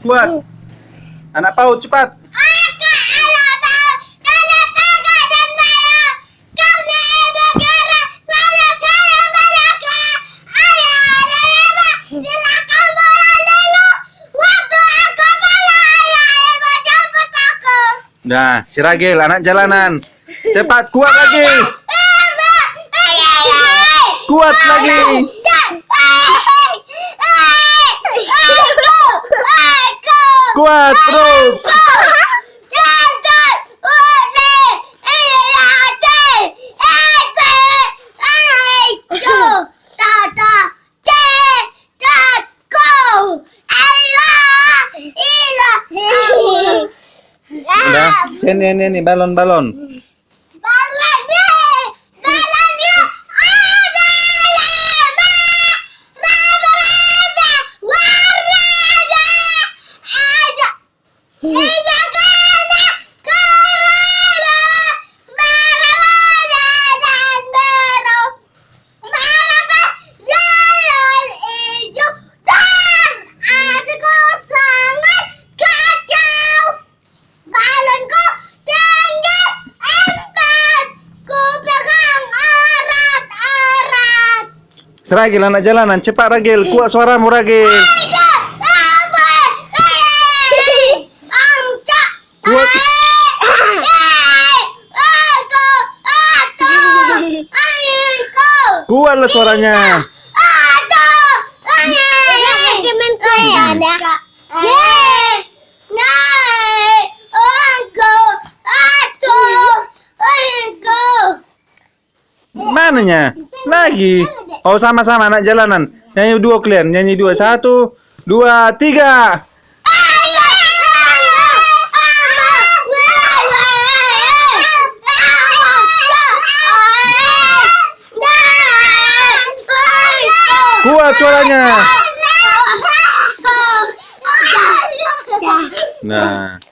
kuat. Anak PAUD cepat. Nah, si Ragil, anak jalanan. Cepat, kuat lagi. Kuat lagi. Kuat terus. Udah, sini balon-balon. Ragil, anak jalanan, cepat Ragil, kuat suaramu Ragil. Kuat. Kuatlah suaranya. Mananya? Lagi. Oh, sama-sama anak jalanan. Nyanyi dua kalian, nyanyi dua. 1, 2, 3. Kuat suaranya. Nah.